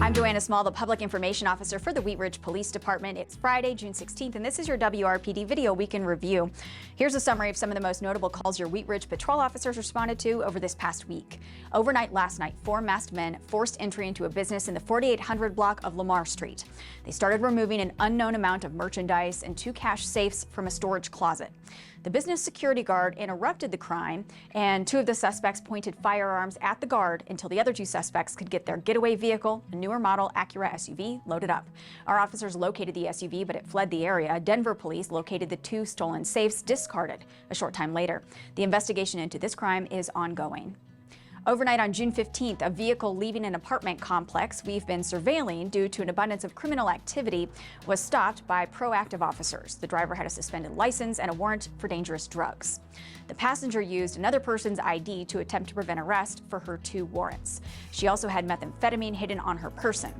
I'm Joanna Small, the Public Information Officer for the Wheat Ridge Police Department. It's Friday, June 16th, and this is your WRPD Video Week in Review. Here's a summary of some of the most notable calls your Wheat Ridge patrol officers responded to over this past week. Overnight last night, 4 masked men forced entry into a business in the 4800 block of Lamar Street. They started removing an unknown amount of merchandise and 2 cash safes from a storage closet. The business security guard interrupted the crime, and 2 of the suspects pointed firearms at the guard until the other 2 suspects could get their getaway vehicle, a newer model Acura SUV, loaded up. Our officers located the SUV, but it fled the area. Denver police located the 2 stolen safes discarded a short time later. The investigation into this crime is ongoing. Overnight on June 15th, a vehicle leaving an apartment complex we've been surveilling due to an abundance of criminal activity was stopped by proactive officers. The driver had a suspended license and a warrant for dangerous drugs. The passenger used another person's ID to attempt to prevent arrest for her 2 warrants. She also had methamphetamine hidden on her person.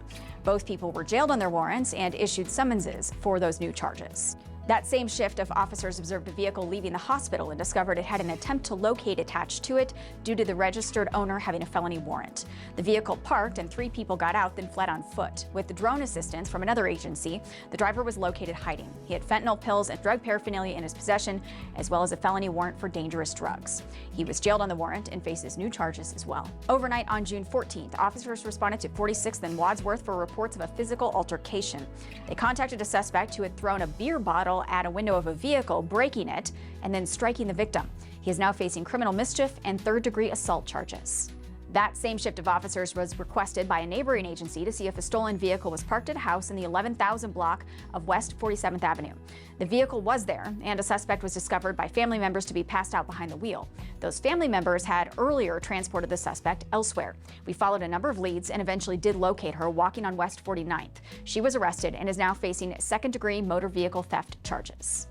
Both people were jailed on their warrants and issued summonses for those new charges. That same shift of officers observed a vehicle leaving the hospital and discovered it had an attempt to locate attached to it due to the registered owner having a felony warrant. The vehicle parked and 3 people got out, then fled on foot. With the drone assistance from another agency, the driver was located hiding. He had fentanyl pills and drug paraphernalia in his possession, as well as a felony warrant for dangerous drugs. He was jailed on the warrant and faces new charges as well. Overnight on June 14th, officers responded to 46th and Wadsworth for reports of a physical altercation. They contacted a suspect who had thrown a beer bottle at a window of a vehicle, breaking it, and then striking the victim. He is now facing criminal mischief and 3rd-degree assault charges. That same shift of officers was requested by a neighboring agency to see if a stolen vehicle was parked at a house in the 11,000 block of West 47th Avenue. The vehicle was there, and a suspect was discovered by family members to be passed out behind the wheel. Those family members had earlier transported the suspect elsewhere. We followed a number of leads and eventually did locate her walking on West 49th. She was arrested and is now facing 2nd-degree motor vehicle theft charges.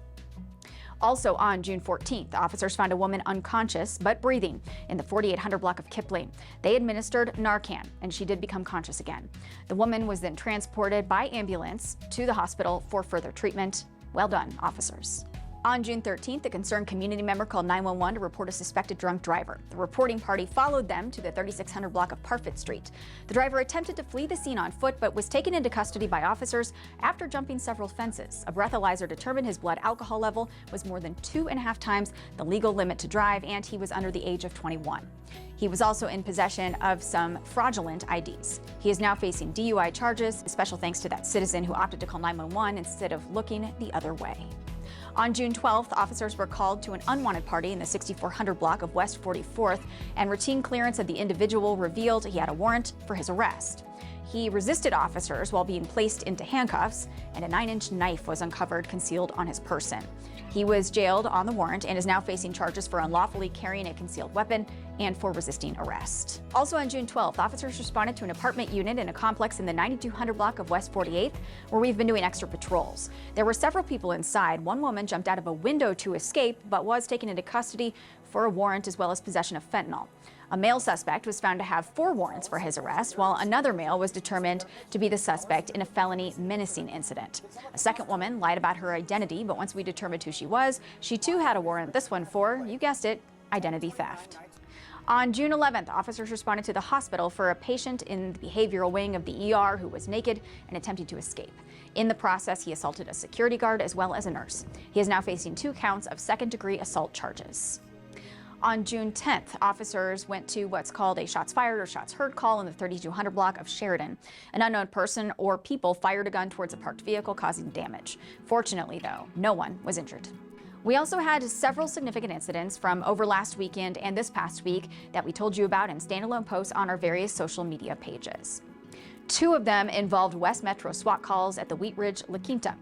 Also on June 14th, officers found a woman unconscious but breathing in the 4800 block of Kipling. They administered Narcan, and she did become conscious again. The woman was then transported by ambulance to the hospital for further treatment. Well done, officers. On June 13th, a concerned community member called 911 to report a suspected drunk driver. The reporting party followed them to the 3600 block of Parfit Street. The driver attempted to flee the scene on foot, but was taken into custody by officers after jumping several fences. A breathalyzer determined his blood alcohol level was more than 2.5 times the legal limit to drive, and he was under the age of 21. He was also in possession of some fraudulent IDs. He is now facing DUI charges. Special thanks to that citizen who opted to call 911 instead of looking the other way. On June 12th, officers were called to an unwanted party in the 6400 block of West 44th, and routine clearance of the individual revealed he had a warrant for his arrest. He resisted officers while being placed into handcuffs, and a 9-inch knife was uncovered concealed on his person. He was jailed on the warrant and is now facing charges for unlawfully carrying a concealed weapon and for resisting arrest. Also on June 12th, officers responded to an apartment unit in a complex in the 9200 block of West 48th, where we've been doing extra patrols. There were several people inside. One woman jumped out of a window to escape, but was taken into custody for a warrant as well as possession of fentanyl. A male suspect was found to have 4 warrants for his arrest, while another male was determined to be the suspect in a felony menacing incident. A second woman lied about her identity, but once we determined who she was, she too had a warrant, this one for, you guessed it, identity theft. On June 11th, officers responded to the hospital for a patient in the behavioral wing of the ER who was naked and attempting to escape. In the process, he assaulted a security guard as well as a nurse. He is now facing 2 counts of 2nd-degree assault charges. On June 10th, officers went to what's called a shots fired or shots heard call in the 3200 block of Sheridan. An unknown person or people fired a gun towards a parked vehicle, causing damage. Fortunately, though, no one was injured. We also had several significant incidents from over last weekend and this past week that we told you about in standalone posts on our various social media pages. 2 of them involved West Metro SWAT calls at the Wheat Ridge La Quinta.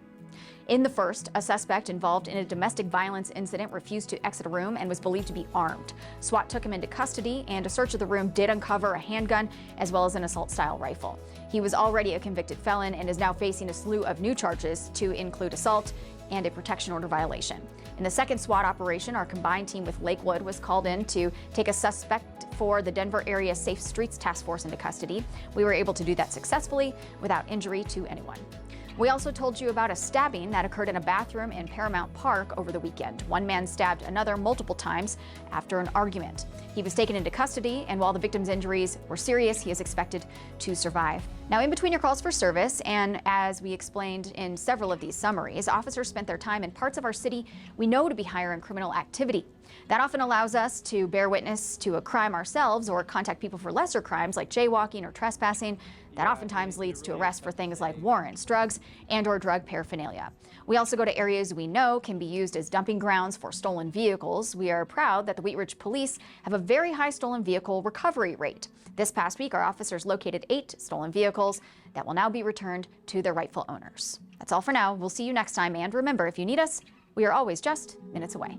In the first, a suspect involved in a domestic violence incident refused to exit a room and was believed to be armed. SWAT took him into custody, and a search of the room did uncover a handgun as well as an assault-style rifle. He was already a convicted felon and is now facing a slew of new charges to include assault and a protection order violation. In the second SWAT operation, our combined team with Lakewood was called in to take a suspect for the Denver Area Safe Streets Task Force into custody. We were able to do that successfully without injury to anyone. We also told you about a stabbing that occurred in a bathroom in Paramount Park over the weekend. One man stabbed another multiple times after an argument. He was taken into custody, and while the victim's injuries were serious, he is expected to survive. Now, in between your calls for service, and as we explained in several of these summaries, officers spent their time in parts of our city we know to be higher in criminal activity. That often allows us to bear witness to a crime ourselves or contact people for lesser crimes like jaywalking or trespassing. That oftentimes leads to arrests for things like warrants, drugs, and/or drug paraphernalia. We also go to areas we know can be used as dumping grounds for stolen vehicles. We are proud that the Wheat Ridge Police have a very high stolen vehicle recovery rate. This past week, our officers located 8 stolen vehicles that will now be returned to their rightful owners. That's all for now. We'll see you next time, and remember, if you need us, we are always just minutes away.